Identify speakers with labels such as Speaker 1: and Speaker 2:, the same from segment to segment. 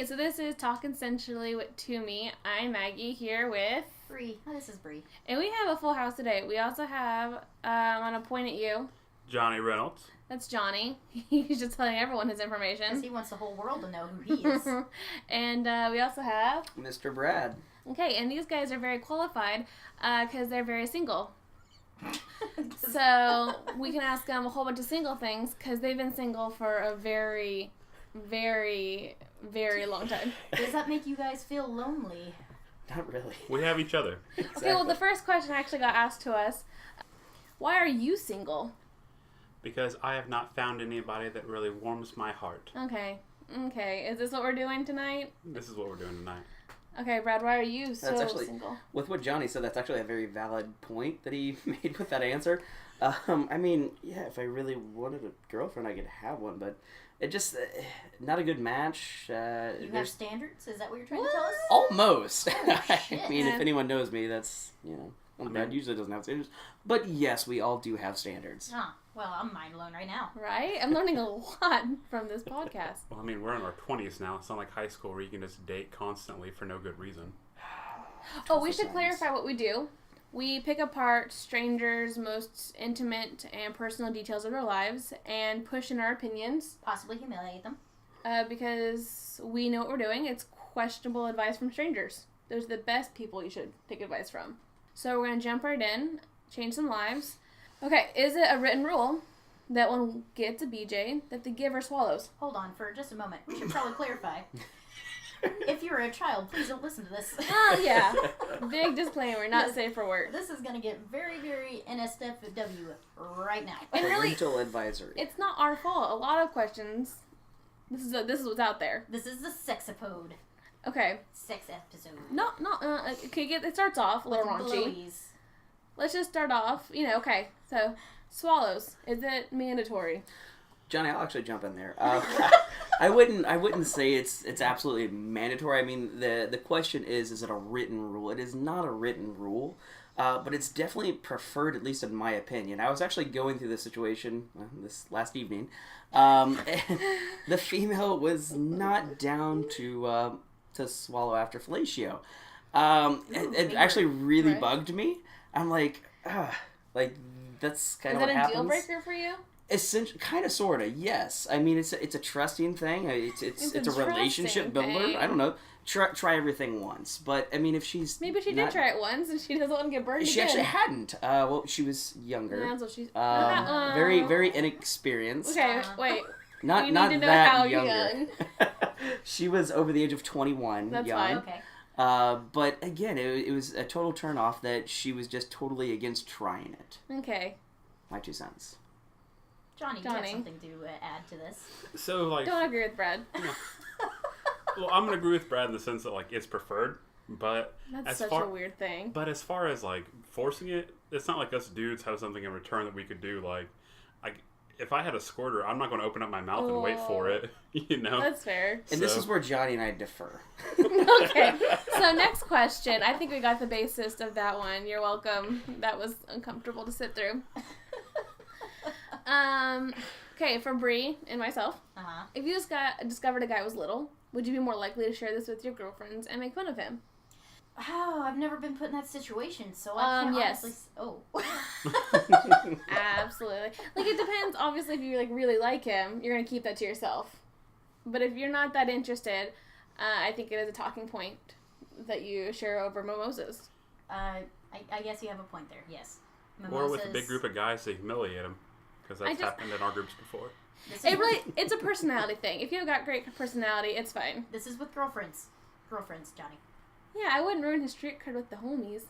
Speaker 1: Alright, so this is TalkCtoMe with TalkCtoMe. I'm Maggie here with...
Speaker 2: Bree. Oh, this is Bree.
Speaker 1: And we have a full house today. We also have, I'm going to point at you.
Speaker 3: Johnny Reynolds.
Speaker 1: That's Johnny. He's just telling everyone his information.
Speaker 2: Because he wants the whole world to know who he is.
Speaker 1: And we also have...
Speaker 4: Mr. Brad.
Speaker 1: Okay, and these guys are very qualified because they're very single. So we can ask them a whole bunch of single things because they've been single for a very, very, very long time.
Speaker 2: Does that make you guys feel lonely?
Speaker 4: Not really.
Speaker 3: We have each other.
Speaker 4: Exactly.
Speaker 1: Okay, well, the first question actually got asked to us. Why are you single?
Speaker 3: Because I have not found anybody that really warms my heart.
Speaker 1: Okay. Is this what we're doing tonight?
Speaker 3: This is what we're doing tonight.
Speaker 1: Okay, Brad, why are you so single?
Speaker 4: With what Johnny said, that's actually a very valid point that he made with that answer. I mean, yeah, if I really wanted a girlfriend, I could have one, but it just, not a good match.
Speaker 2: You have standards? Is that what you're trying to tell us?
Speaker 4: Almost.
Speaker 2: Oh,
Speaker 4: I
Speaker 2: shit.
Speaker 4: mean, if anyone knows me, that's, well, Brad usually doesn't have standards. But yes, we all do have standards.
Speaker 2: Ah, well, I'm mind blown right now.
Speaker 1: Right? I'm learning a lot from this podcast.
Speaker 3: Well, I mean, we're in our 20s now. It's not like high school where you can just date constantly for no good reason.
Speaker 1: Oh, we should clarify what we do. We pick apart strangers' most intimate and personal details of their lives and push in our opinions.
Speaker 2: Possibly humiliate them.
Speaker 1: Because we know what we're doing. It's questionable advice from strangers. Those are the best people you should take advice from. So we're going to jump right in, change some lives. Okay, is it a written rule that one gets a BJ that the giver swallows?
Speaker 2: Hold on for just a moment. We should probably clarify. If you're a child, please don't listen to this.
Speaker 1: Oh, yeah. Big disclaimer, not safe for work.
Speaker 2: This is going to get very, very NSFW right now.
Speaker 1: And really,
Speaker 4: Parental advisory.
Speaker 1: it's not our fault. A lot of questions. This is what's out there.
Speaker 2: This is the sexapode.
Speaker 1: Okay.
Speaker 2: Sex episode.
Speaker 1: Okay, it starts off a little
Speaker 2: With
Speaker 1: raunchy.
Speaker 2: blowies.
Speaker 1: Let's just start off, okay, so swallows. Is it mandatory?
Speaker 4: Johnny, I'll actually jump in there. I wouldn't say it's absolutely mandatory. I mean, the question is it a written rule? It is not a written rule, but it's definitely preferred, at least in my opinion. I was actually going through this situation this last evening. And the female was not down to swallow after fellatio. It actually really bugged me. I'm like, that's kind of what happens.
Speaker 1: Is that a deal breaker for you?
Speaker 4: Essentially, kind of, sort of, yes. I mean, it's a trusting thing. It's a relationship builder.
Speaker 1: Thing.
Speaker 4: I don't know. Try everything once, but I mean, if she's
Speaker 1: maybe she did try it once and she doesn't want to get burned
Speaker 4: She
Speaker 1: again.
Speaker 4: actually hadn't. Well, she was younger.
Speaker 1: Yeah, so she's
Speaker 4: very, very inexperienced.
Speaker 1: Okay, wait.
Speaker 4: Not
Speaker 1: need to know
Speaker 4: that
Speaker 1: how
Speaker 4: younger. She was over the age of 21.
Speaker 1: That's
Speaker 4: young.
Speaker 1: fine.
Speaker 2: Okay.
Speaker 4: But again, it was a total turn off that she was just totally against trying it.
Speaker 1: Okay.
Speaker 4: My 2 cents.
Speaker 2: Johnny, you have something to add to this.
Speaker 3: So,
Speaker 1: don't agree with Brad.
Speaker 3: Well, I'm going to agree with Brad in the sense that, it's preferred, but...
Speaker 1: That's a weird thing.
Speaker 3: But as far as, forcing it, it's not like us dudes have something in return that we could do, if I had a squirter, I'm not going to open up my mouth and wait for it,
Speaker 1: That's fair.
Speaker 4: And this is where Johnny and I differ.
Speaker 1: Okay, so next question. I think we got the basis of that one. You're welcome. That was uncomfortable to sit through. Okay, for Bree and myself, if you discovered a guy was little, would you be more likely to share this with your girlfriends and make fun of him?
Speaker 2: Oh, I've never been put in that situation, so I can't honestly... Oh.
Speaker 1: Absolutely. It depends. Obviously, if you, really like him, you're going to keep that to yourself. But if you're not that interested, I think it is a talking point that you share over mimosas.
Speaker 2: I guess you have a point there, yes. Mimosas.
Speaker 3: Or with a big group of guys to humiliate him. Because that's happened in our groups before.
Speaker 1: It's a personality thing. If you've got great personality, it's fine.
Speaker 2: This is with girlfriends. Girlfriends, Johnny.
Speaker 1: Yeah, I wouldn't ruin his street cred with the homies.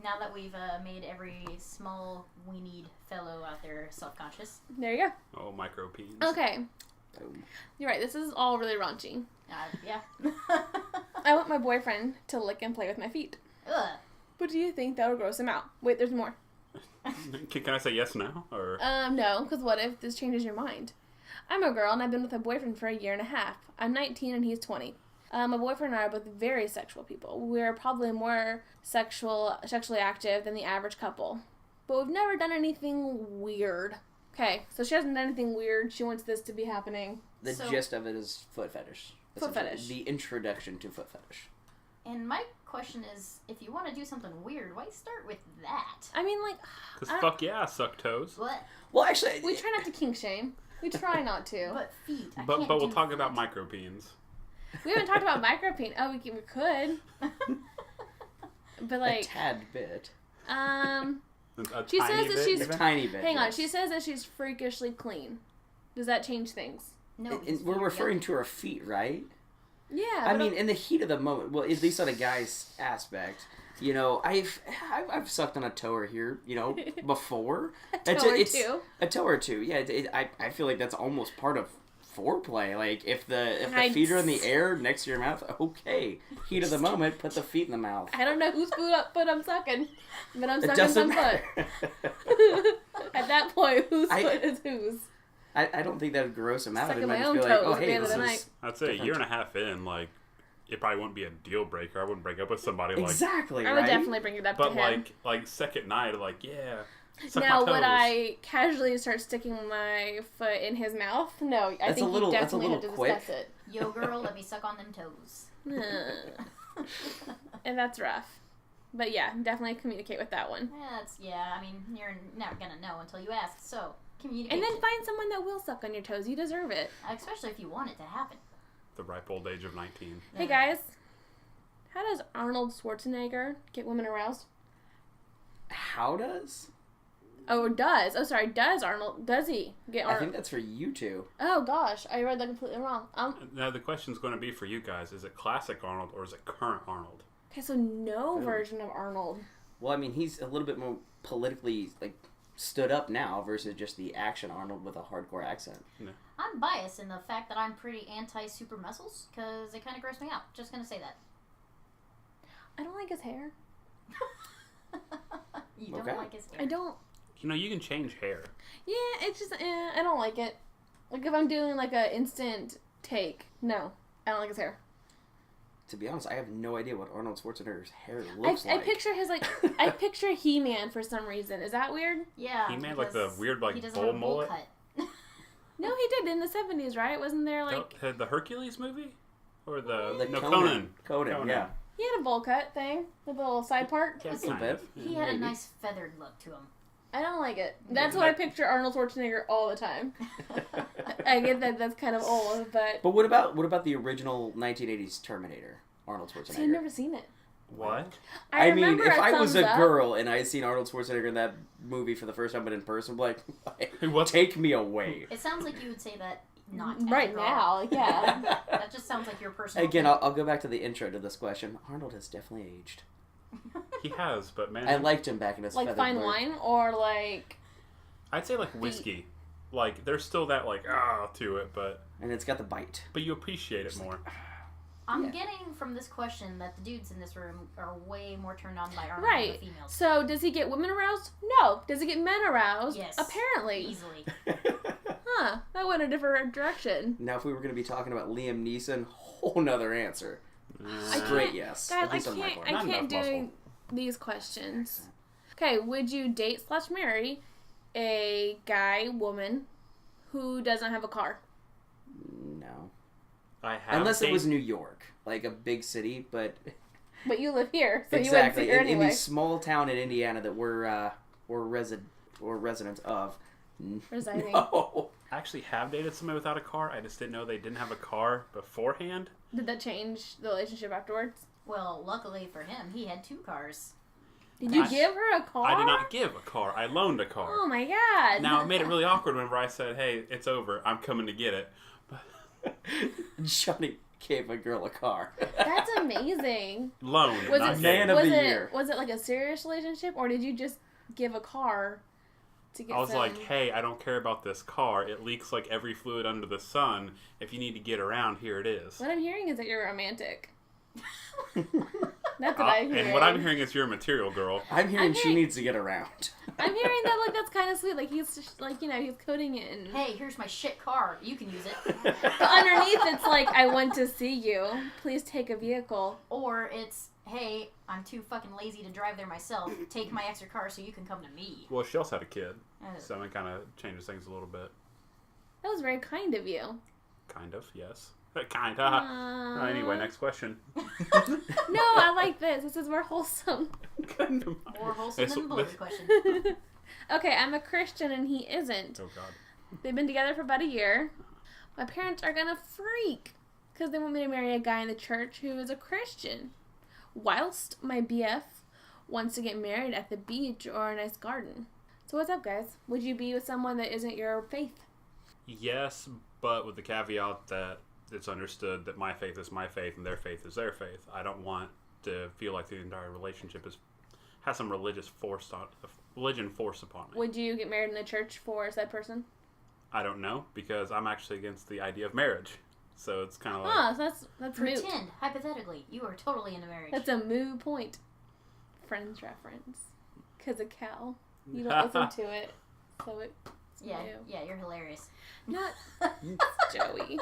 Speaker 2: Now that we've made every small weenied fellow out there self-conscious.
Speaker 1: There you go.
Speaker 3: Oh, micro-peens.
Speaker 1: Okay. You're right, this is all really raunchy.
Speaker 2: Yeah.
Speaker 1: I want my boyfriend to lick and play with my feet.
Speaker 2: Ugh.
Speaker 1: But do you think that would gross him out? Wait, there's more.
Speaker 3: Can I say yes now? Or
Speaker 1: no, because what if this changes your mind? I'm a girl and I've been with a boyfriend for 1.5 years. I'm 19 and he's 20. My boyfriend and I are both very sexual people. We're probably more sexually active than the average couple. But we've never done anything weird. Okay, so she hasn't done anything weird. She wants this to be happening.
Speaker 4: The gist of it is foot fetish.
Speaker 1: Foot fetish.
Speaker 4: The introduction to foot fetish.
Speaker 2: And my question is, if you want to do something weird, why start with that?
Speaker 1: I mean, like...
Speaker 3: Because fuck yeah, I suck toes.
Speaker 2: What?
Speaker 4: Well, actually...
Speaker 1: We try not to kink shame. We try not to.
Speaker 2: But feet.
Speaker 3: But we'll talk about micropeens.
Speaker 1: We haven't talked about micropeen. Oh, we could. But, like...
Speaker 4: A tad bit.
Speaker 1: She says that she's...
Speaker 4: A tiny bit.
Speaker 1: Hang on. She says that she's freakishly clean. Does that change things?
Speaker 2: No.
Speaker 4: We're referring to her feet, right?
Speaker 1: Yeah.
Speaker 4: I mean, in the heat of the moment, well, at least on a guy's aspect, you know, I've sucked on a toe or here, you know, before.
Speaker 1: A toe or two.
Speaker 4: Yeah, I feel like that's almost part of foreplay. Like if the feet are in the air next to your mouth, okay, heat of the moment, put the feet in the mouth.
Speaker 1: I don't know whose foot I'm sucking, but I'm sucking
Speaker 4: doesn't
Speaker 1: some
Speaker 4: matter.
Speaker 1: foot. At that point, whose foot is whose?
Speaker 4: I don't think that would gross him out.
Speaker 1: Sucking
Speaker 4: It might
Speaker 1: my
Speaker 4: just
Speaker 1: own
Speaker 4: be like,
Speaker 1: toes
Speaker 4: oh
Speaker 1: at the
Speaker 4: hey,
Speaker 1: end of
Speaker 4: this
Speaker 1: the
Speaker 4: is
Speaker 1: night.
Speaker 3: I'd say a year and a half in, like, it probably wouldn't be a deal breaker. I wouldn't break up with somebody like...
Speaker 4: Exactly,
Speaker 1: I would definitely bring it up to
Speaker 3: But
Speaker 1: him.
Speaker 3: like second night, like, yeah, suck
Speaker 1: Now,
Speaker 3: my toes.
Speaker 1: would I casually start sticking my foot in his mouth? No, I think he definitely had to discuss it.
Speaker 2: Yo, girl, let me suck on them toes.
Speaker 1: And that's rough. But yeah, definitely communicate with that one.
Speaker 2: I mean, you're never gonna know until you ask, so communicate.
Speaker 1: And then find someone that will suck on your toes. You deserve it.
Speaker 2: Especially if you want it to happen.
Speaker 3: The ripe old age of 19.
Speaker 1: Hey guys, how does Arnold Schwarzenegger get women aroused?
Speaker 4: How does?
Speaker 1: Oh, does. Oh, sorry. Does Arnold? Does he get Arnold?
Speaker 4: I think that's for you two.
Speaker 1: Oh gosh, I read that completely wrong.
Speaker 3: Now the question's going to be for you guys: is it classic Arnold or is it current Arnold?
Speaker 1: Okay, so no version of Arnold.
Speaker 4: Well, I mean, he's a little bit more politically stood up now versus just the action Arnold with a hardcore accent.
Speaker 3: Yeah.
Speaker 2: I'm biased in the fact that I'm pretty anti-super muscles because they kind of gross me out. Just gonna say that.
Speaker 1: I don't like his hair.
Speaker 2: You don't
Speaker 4: Okay.
Speaker 1: I
Speaker 2: like his hair.
Speaker 1: don't.
Speaker 3: You know, you can change hair.
Speaker 1: Yeah, it's just I don't like it. Like if I'm doing like a instant take, no, I don't like his hair.
Speaker 4: To be honest, I have no idea what Arnold Schwarzenegger's hair looks
Speaker 1: I
Speaker 4: like.
Speaker 1: picture his I picture He-Man for some reason. Is that weird?
Speaker 2: Yeah.
Speaker 3: He made like the
Speaker 2: because
Speaker 3: weird
Speaker 2: he doesn't
Speaker 3: bowl
Speaker 2: have a bowl
Speaker 3: mullet.
Speaker 2: cut.
Speaker 1: No, he did in the 70s, right? Wasn't there like
Speaker 3: The Hercules movie, or the
Speaker 4: Conan,
Speaker 3: Conan.
Speaker 4: yeah.
Speaker 1: he had a bowl cut thing with a little side part?
Speaker 3: Yeah,
Speaker 4: That's a
Speaker 3: kind
Speaker 4: bit.
Speaker 3: of.
Speaker 2: He had a
Speaker 4: Maybe.
Speaker 2: nice feathered look to him.
Speaker 1: I don't like it. That's what I picture Arnold Schwarzenegger all the time. I get that that's kind of old, but
Speaker 4: But what about the original 1980s Terminator, Arnold Schwarzenegger?
Speaker 1: see, I've never seen it.
Speaker 3: What?
Speaker 1: I
Speaker 4: mean,
Speaker 1: remember
Speaker 4: if I was a
Speaker 1: thumbs up.
Speaker 4: girl and I had seen Arnold Schwarzenegger in that movie for the first time, but in person, like, take me away.
Speaker 2: It sounds like you would say that not
Speaker 1: Right
Speaker 2: at all.
Speaker 1: now, yeah.
Speaker 2: That just sounds like your personal.
Speaker 4: Again, I'll go back to the intro to this question. Arnold has definitely aged.
Speaker 3: He has, but man,
Speaker 4: I liked him back in his
Speaker 1: Like
Speaker 4: feathered
Speaker 1: fine
Speaker 4: blue.
Speaker 1: wine or like
Speaker 3: I'd say like whiskey. Like there's still that like to it, but
Speaker 4: And it's got the bite.
Speaker 3: you appreciate it more.
Speaker 2: I'm
Speaker 1: Yeah.
Speaker 2: getting from this question that the dudes in this room are way more turned on by Arnold
Speaker 1: right.
Speaker 2: than the females.
Speaker 1: So does he get women aroused? No. Does he get men aroused?
Speaker 2: Yes.
Speaker 1: Apparently.
Speaker 2: Easily.
Speaker 1: Huh. That went a different direction.
Speaker 4: Now, if we were going to be talking about Liam Neeson, whole nother answer.
Speaker 1: I
Speaker 4: Straight
Speaker 1: can't-
Speaker 4: yes.
Speaker 1: God,
Speaker 4: At
Speaker 1: I
Speaker 4: least on my
Speaker 1: can't.
Speaker 4: part.
Speaker 1: I
Speaker 3: Not
Speaker 1: can't
Speaker 3: enough
Speaker 1: do
Speaker 3: muscle.
Speaker 1: these questions. Okay, would you date / marry a guy, woman, who doesn't have a car?
Speaker 4: No.
Speaker 3: I have
Speaker 4: Unless it was
Speaker 3: dated-
Speaker 4: New York, like a big city, but
Speaker 1: But you live here, so
Speaker 4: exactly
Speaker 1: you wouldn't see her
Speaker 4: in
Speaker 1: anyway.
Speaker 4: the small town in Indiana that we're residents of.
Speaker 1: Residing.
Speaker 4: No.
Speaker 3: I actually have dated somebody without a car. I just didn't know they didn't have a car beforehand.
Speaker 1: Did that change the relationship afterwards?
Speaker 2: Well, luckily for him, he had 2 cars.
Speaker 1: Did you
Speaker 3: Gosh,
Speaker 1: give her a car?
Speaker 3: I did not give a car. I loaned a car.
Speaker 1: Oh my god.
Speaker 3: Now it made it really awkward whenever I said, "Hey, it's over. I'm coming to get it."
Speaker 4: Johnny gave a girl a car.
Speaker 1: That's amazing.
Speaker 3: Loaned,
Speaker 1: Was
Speaker 3: not
Speaker 1: it
Speaker 4: Man
Speaker 3: gave.
Speaker 4: of
Speaker 1: was
Speaker 4: the
Speaker 1: it
Speaker 4: year.
Speaker 1: was it like a serious relationship, or did you just give a car to get?
Speaker 3: I was
Speaker 1: some...
Speaker 3: like, "Hey, I don't care about this car. It leaks like every fluid under the sun. If you need to get around, here it is."
Speaker 1: What I'm hearing is that you're romantic. That's what I'm hearing.
Speaker 3: And what I'm hearing is you're a material girl.
Speaker 4: I'm hearing
Speaker 1: I'm
Speaker 4: she
Speaker 1: hearing-
Speaker 4: needs to get around.
Speaker 1: I'm hearing that like that's kind of sweet. Like he's just, like he's coding it, and
Speaker 2: Hey, here's my shit car. You can use it.
Speaker 1: but underneath it's like I want to see you. Please take a vehicle.
Speaker 2: Or it's hey, I'm too fucking lazy to drive there myself. Take my extra car so you can come to me.
Speaker 3: Well, she also had a kid,
Speaker 2: Oh.
Speaker 3: so it kind of changes things a little bit.
Speaker 1: That was very kind of you.
Speaker 3: Kind of, yes. Kind of. Anyway, next question.
Speaker 1: No, I like this. This is more wholesome.
Speaker 2: More wholesome than the blue question.
Speaker 1: Okay, I'm a Christian and he isn't.
Speaker 3: Oh, God.
Speaker 1: They've been together for about a year. My parents are gonna freak because they want me to marry a guy in the church who is a Christian. Whilst my BF wants to get married at the beach or a nice garden. So what's up, guys? Would you be with someone that isn't your faith?
Speaker 3: Yes, but with the caveat that it's understood that my faith is my faith and their faith is their faith. I don't want to feel like the entire relationship has some religion forced upon me.
Speaker 1: Would you get married in the church for said person?
Speaker 3: I don't know, because I'm actually against the idea of marriage. So it's kind of like...
Speaker 1: Ah, so that's moot.
Speaker 2: Pretend, hypothetically, you are totally into marriage.
Speaker 1: That's a moot point. Friends reference. Because a cow. You don't listen to it. So it's
Speaker 2: yeah,
Speaker 1: new.
Speaker 2: yeah, you're hilarious.
Speaker 1: Not Joey.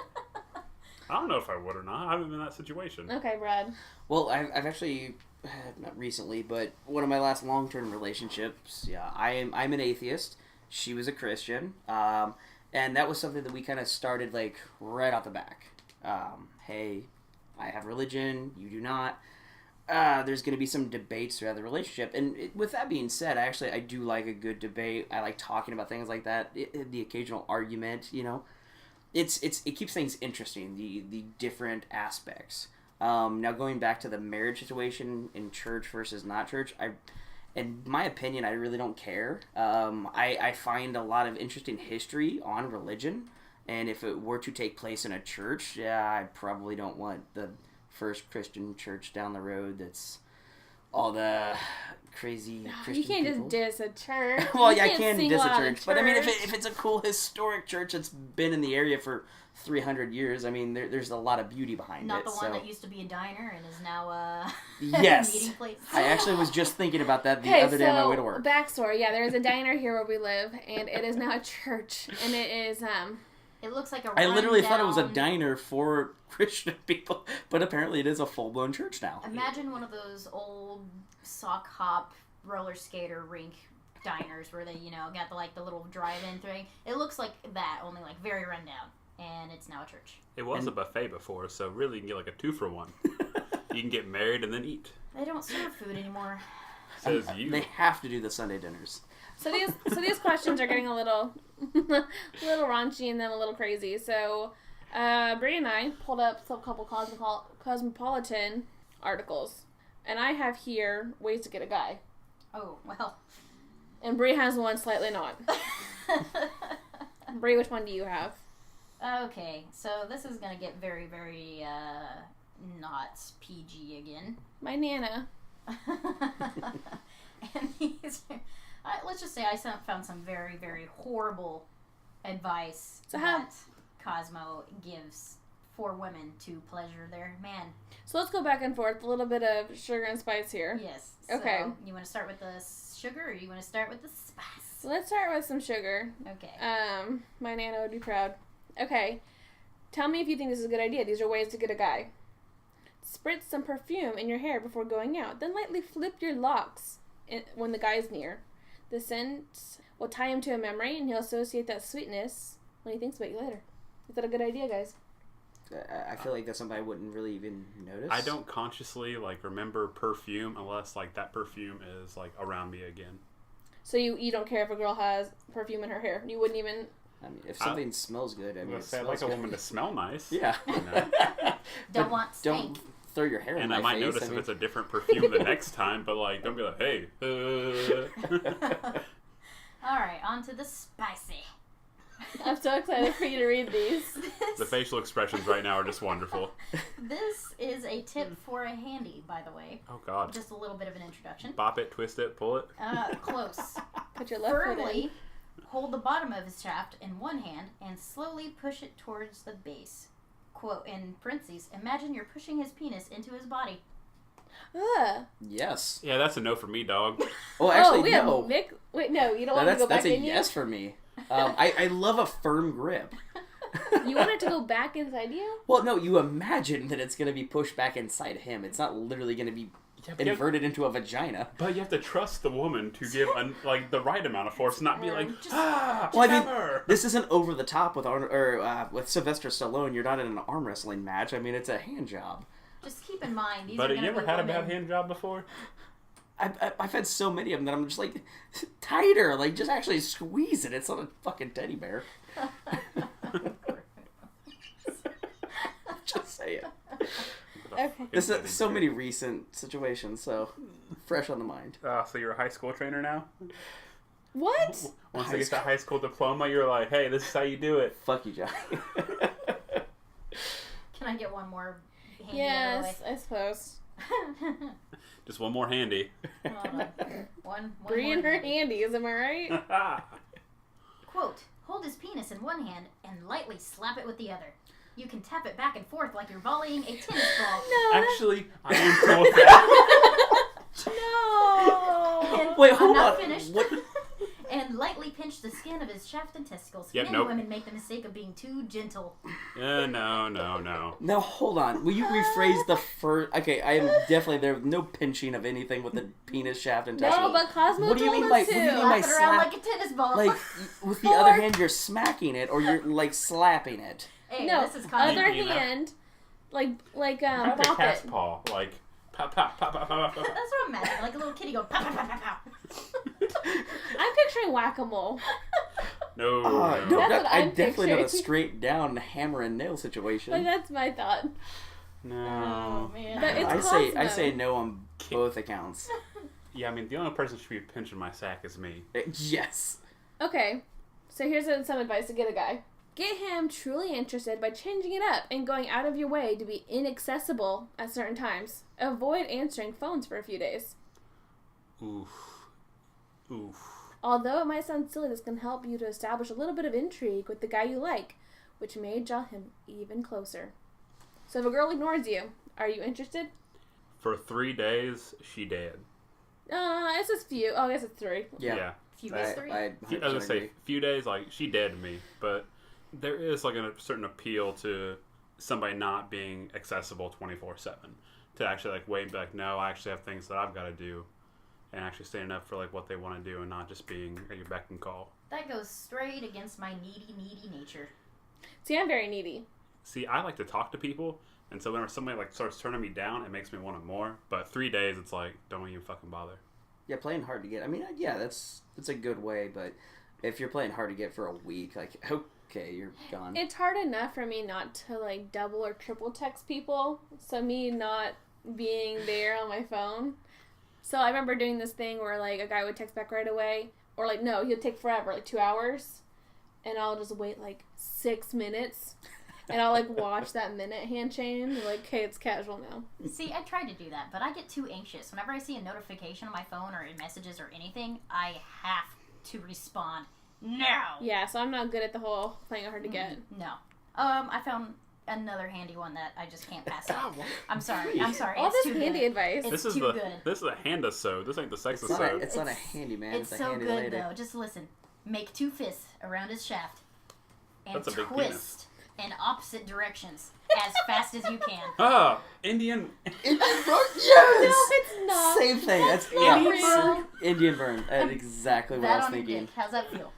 Speaker 3: I don't know if I would or not. I haven't been in that situation.
Speaker 1: Okay, Brad.
Speaker 4: Well, I've actually, not recently, but one of my last long-term relationships, yeah, I'm an atheist. She was a Christian. And that was something that we kind of started, like, right off the back. Hey, I have religion, you do not. There's going to be some debates throughout the relationship. And with that being said, I do like a good debate. I like talking about things like that. The occasional argument, you know. It keeps things interesting, the different aspects. Now, going back to the marriage situation in church versus not church, in my opinion, I really don't care. I find a lot of interesting history on religion, and if it were to take place in a church, yeah, I probably don't want the first Christian church down the road that's all the crazy Christian
Speaker 1: You can't
Speaker 4: people.
Speaker 1: just diss a church.
Speaker 4: Well,
Speaker 1: You
Speaker 4: yeah, I
Speaker 1: can't
Speaker 4: can
Speaker 1: single
Speaker 4: diss a
Speaker 1: out
Speaker 4: church, but I mean, if it's a cool historic church that's been in the area for 300 years, I mean, there's a lot of beauty behind
Speaker 2: Not
Speaker 4: it.
Speaker 2: the one that used to be a diner and is now a
Speaker 4: Yes.
Speaker 2: meeting place.
Speaker 4: I actually was just thinking about that the
Speaker 1: Okay,
Speaker 4: other day on my way to work.
Speaker 1: Backstory. Yeah, there is a diner here where we live, and it is now a church, and it is
Speaker 2: It looks like a
Speaker 4: I literally thought it was a
Speaker 2: rundown-
Speaker 4: diner for Christian people, but apparently it is a full-blown church now.
Speaker 2: Imagine one of those old sock hop roller skater rink diners where they, got the little drive-in thing. It looks like that, only like very rundown, and it's now a church.
Speaker 3: It was a buffet before, so really you can get like a 2-for-1. You can get married and then eat.
Speaker 2: They don't serve food anymore.
Speaker 3: Says you.
Speaker 4: They have to do the Sunday dinners.
Speaker 1: So these questions are getting a little raunchy and then a little crazy. So Bree and I pulled up a couple Cosmopolitan articles, and I have here ways to get a guy,
Speaker 2: Oh, well.
Speaker 1: and Bree has one slightly not. Bree, which one do you have?
Speaker 2: Okay, so this is going to get very, very not PG again.
Speaker 1: My Nana.
Speaker 2: And these let's just say I found some very, very horrible advice that Cosmo gives for women to pleasure their man.
Speaker 1: So let's go back and forth. A little bit of sugar and spice here.
Speaker 2: Yes.
Speaker 1: Okay.
Speaker 2: So you want to start with the sugar or you want to start with the spice?
Speaker 1: So let's start with some sugar.
Speaker 2: Okay.
Speaker 1: My Nana would be proud. Okay. Tell me if you think this is a good idea. These are ways to get a guy. Spritz some perfume in your hair before going out. Then lightly flip your locks when the guy's near. The scent will tie him to a memory, and he'll associate that sweetness when he thinks about you later. Is that a good idea, guys?
Speaker 4: I feel like that's something I wouldn't really even notice.
Speaker 3: I don't consciously remember perfume unless that perfume is around me again.
Speaker 1: So you don't care if a girl has perfume in her hair. You wouldn't even...
Speaker 4: I mean, if something smells good, I mean,
Speaker 3: I'd like a woman to smell nice.
Speaker 4: Yeah.
Speaker 2: Don't want
Speaker 4: Don't
Speaker 2: stank.
Speaker 4: throw your hair in
Speaker 3: And
Speaker 4: my
Speaker 3: I might
Speaker 4: face.
Speaker 3: notice if it's a different perfume the next time, but don't be like, hey.
Speaker 2: All right, on to the spicy.
Speaker 1: I'm so excited for you to read these.
Speaker 3: The facial expressions right now are just wonderful.
Speaker 2: This is a tip for a handy, by the way.
Speaker 3: Oh, God.
Speaker 2: Just a little bit of an introduction.
Speaker 3: Bop it, twist it, pull it.
Speaker 2: Close.
Speaker 1: Put your left foot in.
Speaker 2: Firmly hold the bottom of his shaft in one hand and slowly push it towards the base. Quote in parentheses, imagine you're pushing his penis into his body.
Speaker 1: Ugh.
Speaker 4: Yes.
Speaker 3: Yeah, that's a no for me, dog.
Speaker 4: Oh, actually,
Speaker 1: we have
Speaker 4: no.
Speaker 1: Mick. Wait, no, you don't
Speaker 4: No,
Speaker 1: want to go
Speaker 4: that's
Speaker 1: back
Speaker 4: a
Speaker 1: in
Speaker 4: yes for me. I love a firm grip.
Speaker 1: You want it to go back inside you?
Speaker 4: Well, no, you imagine that it's going to be pushed back inside him. It's not literally going to be inverted into a vagina.
Speaker 3: But you have to trust the woman to give the right amount of force, not be like,
Speaker 4: Well, I mean, this isn't over the top with with Sylvester Stallone. You're not in an arm wrestling match. I mean, it's a hand job.
Speaker 2: Just keep in mind, these
Speaker 3: But
Speaker 2: are
Speaker 3: have you
Speaker 2: going to
Speaker 3: ever
Speaker 2: be
Speaker 3: had a
Speaker 2: women.
Speaker 3: bad hand job before?
Speaker 4: I've had so many of them that I'm just like, tighter. Like, just actually squeeze it. It's not a fucking teddy bear. Just say it.
Speaker 1: Okay.
Speaker 4: This is so many recent situations, so fresh on the mind.
Speaker 3: So you're a high school trainer now?
Speaker 1: What?
Speaker 3: Once you get that high school diploma, you're like, hey, this is how you do it.
Speaker 4: Fuck you, Johnny.
Speaker 2: Can I get one more handy out of
Speaker 1: Yes, I suppose.
Speaker 2: the way?
Speaker 3: Just one more handy.
Speaker 2: Hold on. One
Speaker 1: Bree and
Speaker 2: more
Speaker 1: her
Speaker 2: handy.
Speaker 1: handies, am I right?
Speaker 2: Quote, hold his penis in one hand and lightly slap it with the other. You can tap it back and forth like you're volleying a tennis ball.
Speaker 1: No.
Speaker 3: Actually, I am cool with that.
Speaker 1: No.
Speaker 2: And
Speaker 4: Wait,
Speaker 2: I'm
Speaker 4: hold
Speaker 2: not
Speaker 4: on.
Speaker 2: finished.
Speaker 4: What?
Speaker 2: And lightly pinch the skin of his shaft and testicles.
Speaker 3: Yep,
Speaker 2: Many
Speaker 3: nope.
Speaker 2: women make the mistake of being too gentle.
Speaker 3: No.
Speaker 4: Now, hold on. Will you rephrase the first... Okay, I am definitely... There's no pinching of anything with the penis shaft and
Speaker 1: No,
Speaker 4: testicle.
Speaker 1: but Cosmo
Speaker 4: What do you
Speaker 1: told
Speaker 4: mean
Speaker 1: us
Speaker 4: by-
Speaker 1: to.
Speaker 4: what do you mean by
Speaker 2: Slap it around
Speaker 4: slap?
Speaker 2: like a tennis ball.
Speaker 4: Like, with the other hand, you're smacking it, or you're, like, slapping it.
Speaker 2: Hey,
Speaker 1: No,
Speaker 2: this is
Speaker 1: other
Speaker 3: You know.
Speaker 1: hand, like
Speaker 3: Have a
Speaker 1: bop
Speaker 3: cat's
Speaker 1: it.
Speaker 3: paw. Like, pop, pop, pop, pop, pop,
Speaker 2: That's
Speaker 3: pop.
Speaker 2: what I'm imagining. Like a little kitty go pow, pow, pow, pow, pow.
Speaker 1: I'm picturing whack-a-mole.
Speaker 3: No.
Speaker 4: No,
Speaker 1: That's what
Speaker 4: I
Speaker 1: I'm
Speaker 4: definitely not a
Speaker 1: picturing.
Speaker 4: straight down hammer and nail situation.
Speaker 1: Like, that's my thought.
Speaker 3: No.
Speaker 2: Oh, man.
Speaker 1: But it's
Speaker 4: I
Speaker 1: Cosmo.
Speaker 4: say no on both accounts.
Speaker 3: Yeah, I mean, the only person who should be pinching my sack is me.
Speaker 4: Yes.
Speaker 1: Okay, so here's some advice to get a guy. Get him truly interested by changing it up and going out of your way to be inaccessible at certain times. Avoid answering phones for a few days.
Speaker 3: Oof.
Speaker 1: Although it might sound silly, this can help you to establish a little bit of intrigue with the guy you like, which may draw him even closer. So if a girl ignores you, are you interested?
Speaker 3: For 3 days, she dead.
Speaker 1: It's just few. Oh, I guess it's 3.
Speaker 3: Yeah.
Speaker 2: Few is three.
Speaker 3: I was gonna say, few days, like, she dead to me, but there is, like, a certain appeal to somebody not being accessible 24/7. To actually, like, wait and be like, no, I actually have things that I've got to do, and actually standing up for, like, what they want to do and not just being at your beck and call.
Speaker 2: That goes straight against my needy nature.
Speaker 1: See, I'm very needy.
Speaker 3: See, I like to talk to people, and so whenever somebody, like, starts turning me down, it makes me want it more, but 3 days, it's like, don't even fucking bother.
Speaker 4: Yeah, playing hard to get. I mean, yeah, that's a good way, but if you're playing hard to get for a week, like, okay, you're gone.
Speaker 1: It's hard enough for me not to, like, double or triple text people, so me not being there on my phone. So I remember doing this thing where, like, a guy would text back right away, or, like, no, he'd take forever, like 2 hours, and I'll just wait, like, 6 minutes, and I'll, like, watch that minute hand chain, and, like, okay, it's casual now.
Speaker 2: See, I tried to do that, but I get too anxious. Whenever I see a notification on my phone or in messages or anything, I have to respond now.
Speaker 1: Yeah, so I'm not good at the whole playing hard to get.
Speaker 2: No. I found another handy one that I just can't pass up. I'm sorry.
Speaker 1: All
Speaker 2: It's
Speaker 1: this
Speaker 2: too
Speaker 1: handy
Speaker 2: good.
Speaker 1: advice.
Speaker 2: It's
Speaker 3: This is
Speaker 2: too good.
Speaker 3: This is a hand-a-sode. This ain't the sex
Speaker 4: It's not a,
Speaker 3: episode.
Speaker 4: it's not a handy man.
Speaker 2: It's
Speaker 4: a
Speaker 2: so
Speaker 4: handy
Speaker 2: good
Speaker 4: lady.
Speaker 2: though. Just listen. Make 2 fists around his shaft and
Speaker 3: That's a big
Speaker 2: twist in opposite directions as fast as you can.
Speaker 3: Ah, Indian.
Speaker 4: Yes.
Speaker 1: No, it's not.
Speaker 4: Same thing. That's
Speaker 1: not
Speaker 4: yeah. Indian burn. That's exactly what I
Speaker 2: That
Speaker 4: was
Speaker 2: on your
Speaker 4: thinking.
Speaker 2: dick. How's that feel?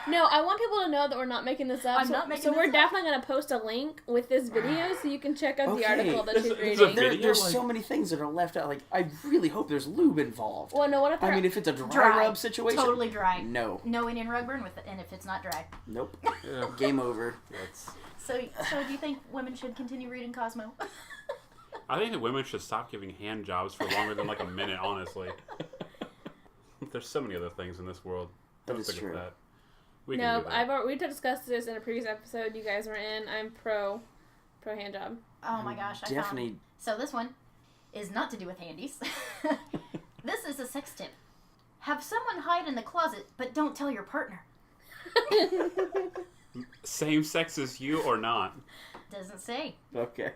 Speaker 1: No, I want people to know that we're not making this up.
Speaker 2: I'm not making
Speaker 1: so
Speaker 2: this
Speaker 1: we're
Speaker 2: up.
Speaker 1: definitely going to post a link with this video so you can check out the
Speaker 4: Okay.
Speaker 1: article that
Speaker 3: This
Speaker 1: she's
Speaker 3: is a
Speaker 1: reading.
Speaker 3: video?
Speaker 4: There's
Speaker 3: like-
Speaker 4: so many things that are left out. Like, I really hope there's lube involved.
Speaker 1: Well, no, what if
Speaker 4: I
Speaker 1: they're-
Speaker 4: mean, if it's a dry,
Speaker 2: Dry.
Speaker 4: rub situation,
Speaker 2: Totally dry.
Speaker 4: no,
Speaker 2: No Indian rug burn with it, and if it's not dry.
Speaker 4: nope,
Speaker 3: Yeah,
Speaker 4: game over.
Speaker 3: that's.
Speaker 2: So do you think women should continue reading Cosmo?
Speaker 3: I think that women should stop giving hand jobs for longer than like a minute. Honestly, there's so many other things in this world.
Speaker 4: That
Speaker 3: Don't
Speaker 4: is
Speaker 3: think of
Speaker 4: true.
Speaker 3: that. We can
Speaker 1: No,
Speaker 3: do that.
Speaker 1: we discussed this in a previous episode you guys were in. I'm pro hand job.
Speaker 2: Oh my gosh, I
Speaker 4: Definitely.
Speaker 2: found. So this one is not to do with handies. This is a sex tip. Have someone hide in the closet, but don't tell your partner.
Speaker 3: Same sex as you or not.
Speaker 2: Doesn't say.
Speaker 4: Okay.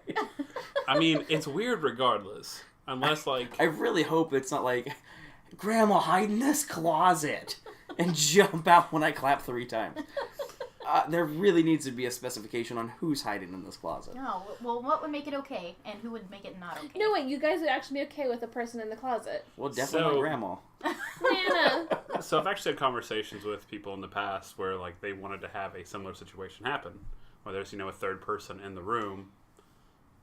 Speaker 3: I mean, it's weird regardless. Unless like
Speaker 4: I really hope it's not like, Grandma, hide in this closet and jump out when I clap 3 times. there really needs to be a specification on who's hiding in this closet.
Speaker 2: No, well, what would make it okay, and who would make it not okay?
Speaker 1: No, wait, you guys would actually be okay with a person in the closet.
Speaker 4: Well, definitely my grandma.
Speaker 1: Nana.
Speaker 3: So I've actually had conversations with people in the past where like they wanted to have a similar situation happen, where there's a third person in the room.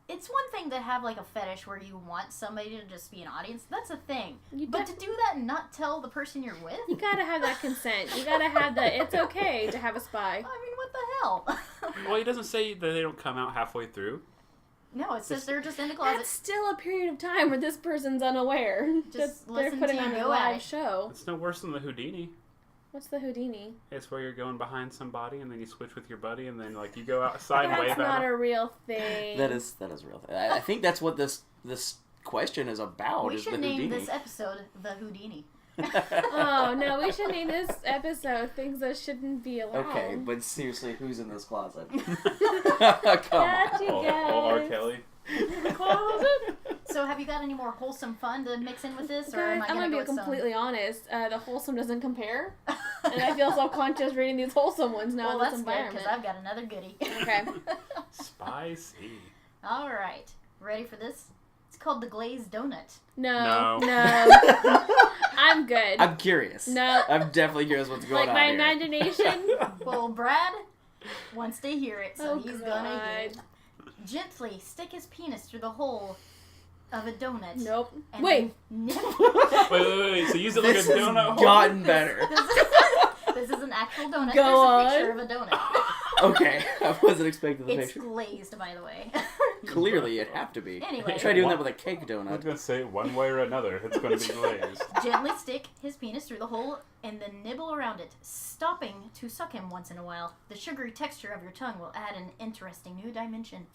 Speaker 2: It's one thing to have like a fetish where you want somebody to just be an audience. That's a thing. But to do that and not tell the person you're with?
Speaker 1: You gotta have that consent. You gotta have that. It's okay to have a spy.
Speaker 2: I mean, what the hell?
Speaker 3: Well, he doesn't say that they don't come out halfway through.
Speaker 2: No, it says they're just in the closet.
Speaker 1: That's still a period of time where this person's unaware.
Speaker 2: Just
Speaker 1: that they're
Speaker 2: listen
Speaker 1: putting
Speaker 2: to
Speaker 1: on
Speaker 2: you
Speaker 1: a
Speaker 2: go at
Speaker 1: live
Speaker 2: it.
Speaker 1: show.
Speaker 3: It's no worse than the Houdini.
Speaker 1: What's the Houdini?
Speaker 3: It's where you're going behind somebody and then you switch with your buddy and then like you go outside and
Speaker 1: That's
Speaker 3: wave at
Speaker 1: not
Speaker 3: them.
Speaker 1: a real thing.
Speaker 4: That is a real thing. I think that's what this question is about.
Speaker 2: We
Speaker 4: is
Speaker 2: should
Speaker 4: the
Speaker 2: name
Speaker 4: Houdini.
Speaker 2: this episode The Houdini.
Speaker 1: Oh, no, we should name this episode Things That Shouldn't Be Allowed.
Speaker 4: Okay, but seriously, who's in this closet? Come
Speaker 1: Got you
Speaker 3: Old R.
Speaker 1: guys.
Speaker 3: Kelly.
Speaker 1: Closet.
Speaker 2: So have you got any more wholesome fun to mix in with this? Or
Speaker 1: Guys,
Speaker 2: am I
Speaker 1: I'm
Speaker 2: going
Speaker 1: gonna
Speaker 2: to
Speaker 1: be completely honest. The wholesome doesn't compare. And I feel self-conscious reading these wholesome ones now
Speaker 2: Well,
Speaker 1: in this
Speaker 2: that's good,
Speaker 1: environment.
Speaker 2: because I've got another goodie.
Speaker 1: Okay.
Speaker 3: Spicy.
Speaker 2: All right. Ready for this? It's called the Glazed Donut.
Speaker 1: No.
Speaker 3: No.
Speaker 1: I'm good.
Speaker 4: I'm curious.
Speaker 1: No.
Speaker 4: I'm definitely curious what's going
Speaker 1: Like
Speaker 4: on
Speaker 1: my
Speaker 4: here.
Speaker 1: imagination.
Speaker 2: Well, Brad wants to hear it, so
Speaker 1: Oh,
Speaker 2: he's gonna hear it.
Speaker 1: God.
Speaker 2: Gently stick his penis through the hole of a donut.
Speaker 1: Nope.
Speaker 2: And
Speaker 1: Wait.
Speaker 2: then nibble.
Speaker 3: Wait. So use it like
Speaker 4: This
Speaker 3: a
Speaker 4: has
Speaker 3: donut hole?
Speaker 4: gotten better.
Speaker 2: This is an actual donut.
Speaker 1: Go
Speaker 2: There's a picture
Speaker 1: on.
Speaker 2: of a donut.
Speaker 4: Okay, I wasn't expecting the
Speaker 2: It's
Speaker 4: picture.
Speaker 2: glazed, by the way.
Speaker 4: Clearly, it'd have to be.
Speaker 2: Anyway.
Speaker 4: Try doing that with a cake
Speaker 3: I'm
Speaker 4: donut.
Speaker 3: going to say one way or another, it's going to be glazed.
Speaker 2: Gently stick his penis through the hole and then nibble around it, stopping to suck him once in a while. The sugary texture of your tongue will add an interesting new dimension.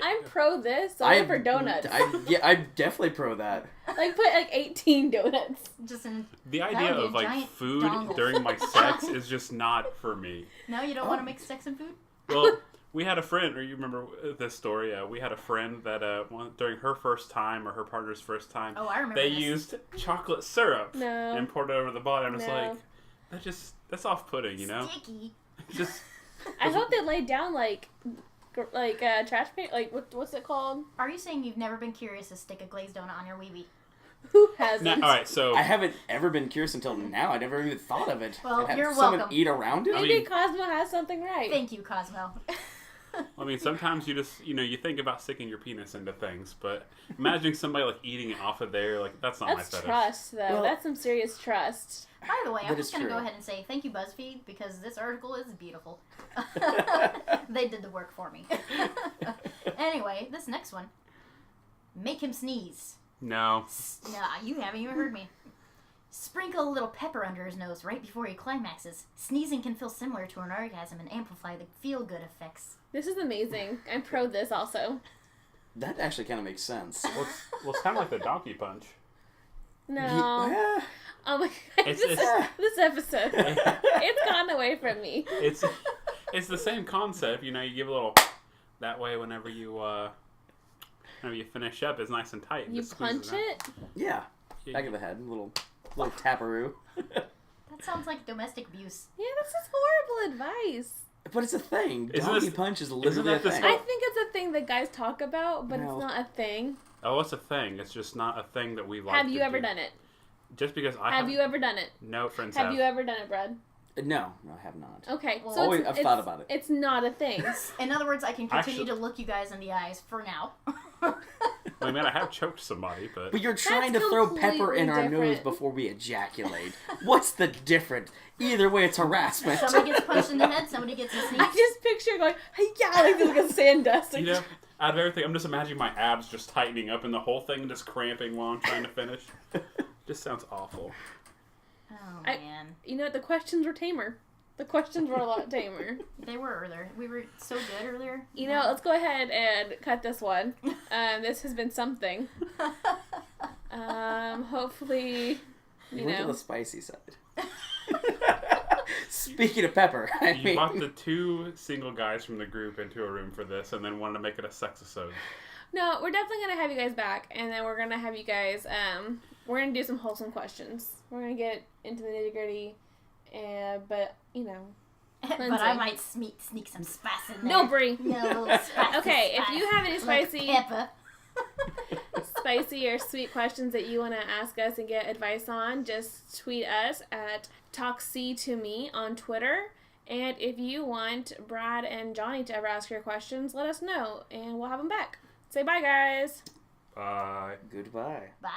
Speaker 1: I'm pro this. I'm for donuts.
Speaker 4: I'm definitely pro that.
Speaker 1: Like put like 18 donuts.
Speaker 2: Just in
Speaker 3: The
Speaker 2: That
Speaker 3: idea
Speaker 2: would be
Speaker 3: of
Speaker 2: a
Speaker 3: like
Speaker 2: giant
Speaker 3: food
Speaker 2: dongle.
Speaker 3: during my sex is just not for me.
Speaker 2: no, you don't want to mix sex and food?
Speaker 3: Well, we had a friend, or you remember this story? We had a friend that during her first time or her partner's first time,
Speaker 2: Oh, I remember
Speaker 3: they
Speaker 2: this.
Speaker 3: used chocolate syrup
Speaker 1: No.
Speaker 3: and poured it over the bottom. It's
Speaker 1: No.
Speaker 3: like that's off-putting, you know.
Speaker 2: Sticky.
Speaker 3: Just
Speaker 1: I hope they laid down like trash paper. Like what's it called?
Speaker 2: Are you saying you've never been curious to stick a glazed donut on your wee-wee?
Speaker 1: Who hasn't?
Speaker 3: now, all right. So
Speaker 4: I haven't ever been curious until now. I never even thought of it.
Speaker 2: Well,
Speaker 4: Have
Speaker 2: you're
Speaker 4: someone
Speaker 2: welcome.
Speaker 4: eat around it?
Speaker 3: I
Speaker 1: Maybe
Speaker 3: mean-
Speaker 1: Cosmo has something right.
Speaker 2: Thank you, Cosmo.
Speaker 3: I mean, sometimes you just you think about sticking your penis into things, but imagining somebody like eating it off of there, like that's not my
Speaker 1: That's
Speaker 3: fetish.
Speaker 1: trust, though.
Speaker 4: Well-
Speaker 1: that's some serious trust.
Speaker 2: By the way, I'm
Speaker 4: That
Speaker 2: just
Speaker 4: is
Speaker 2: going to go
Speaker 4: true.
Speaker 2: ahead and say thank you, BuzzFeed, because this article is beautiful. They did the work for me. Anyway, this next one. Make him sneeze.
Speaker 3: No.
Speaker 2: Nah, you haven't even heard me. Sprinkle a little pepper under his nose right before he climaxes. Sneezing can feel similar to an orgasm and amplify the feel-good effects.
Speaker 1: This is amazing. I'm pro this also.
Speaker 4: That actually kind of makes sense.
Speaker 3: Well, it's kind of like the donkey punch.
Speaker 1: No.
Speaker 4: Yeah.
Speaker 1: Oh my god.
Speaker 3: It's-
Speaker 1: This episode. It's gone away from me.
Speaker 3: It's the same concept, you give a little that way whenever you finish up, it's nice and tight.
Speaker 1: You
Speaker 3: Just squeeze
Speaker 1: punch
Speaker 3: out.
Speaker 1: it?
Speaker 4: Yeah.
Speaker 3: Yeah,
Speaker 4: Back of the head. Little taparoo.
Speaker 2: That sounds like domestic abuse.
Speaker 1: Yeah, this is horrible advice.
Speaker 4: But it's a thing.
Speaker 3: Isn't
Speaker 4: Donkey
Speaker 3: this-
Speaker 4: punch is
Speaker 3: isn't
Speaker 4: literally a
Speaker 3: that the
Speaker 4: thing.
Speaker 3: stuff-
Speaker 1: I think it's a thing that guys talk about, but
Speaker 4: No.
Speaker 1: it's not a thing.
Speaker 3: Oh, it's a thing. It's just not a thing that we like.
Speaker 1: Have you
Speaker 3: to
Speaker 1: ever
Speaker 3: do.
Speaker 1: done it?
Speaker 3: Just because I
Speaker 1: Have you ever done it?
Speaker 3: No, friends
Speaker 1: Have you ever done it, Brad?
Speaker 4: No, I have not.
Speaker 1: Okay,
Speaker 2: Well,
Speaker 1: so
Speaker 4: Always,
Speaker 1: it's,
Speaker 4: I've thought about it.
Speaker 1: It's not a thing.
Speaker 2: In other words, I can continue
Speaker 3: Actually-
Speaker 2: to look you guys in the eyes for now.
Speaker 3: I mean, I have choked somebody, but
Speaker 4: But you're trying to throw pepper
Speaker 1: completely
Speaker 4: in our nose
Speaker 1: different.
Speaker 4: before we ejaculate. What's the difference? Either way, it's harassment.
Speaker 2: Somebody gets punched in the head, somebody gets a sneeze.
Speaker 1: I just picture going, hey, yeah, like this like a sand dust. Like,
Speaker 3: out of everything, I'm just imagining my abs just tightening up and the whole thing just cramping while I'm trying to finish. Just sounds awful.
Speaker 2: Oh,
Speaker 1: I-
Speaker 2: man.
Speaker 1: You know what? The questions were tamer. The questions were a lot tamer.
Speaker 2: They were earlier. We were so good earlier.
Speaker 1: You know, let's go ahead and cut this one. This has been something. Hopefully,
Speaker 4: You
Speaker 1: you
Speaker 4: went to
Speaker 1: know.
Speaker 4: the spicy side. Speaking of pepper, I
Speaker 3: You
Speaker 4: mean,
Speaker 3: brought the two single guys from the group into a room for this and then wanted to make it a sex episode.
Speaker 1: No, we're definitely going to have you guys back, and then we're going to have you guys, we're going to do some wholesome questions. We're going to get into the nitty-gritty, but, you know,
Speaker 2: But
Speaker 1: Lindsay.
Speaker 2: I might sneak some spice in there.
Speaker 1: No, Brie.
Speaker 2: No, spicy
Speaker 1: Okay, if
Speaker 2: spice.
Speaker 1: you have any
Speaker 2: Like
Speaker 1: spicy,
Speaker 2: pepper.
Speaker 1: spicy or sweet questions that you want to ask us and get advice on, just tweet us at TalkCtoMe on Twitter. And if you want Brad and Johnny to ever ask your questions, let us know, and we'll have them back. Say bye, guys.
Speaker 3: Bye.
Speaker 4: Goodbye.
Speaker 2: Bye.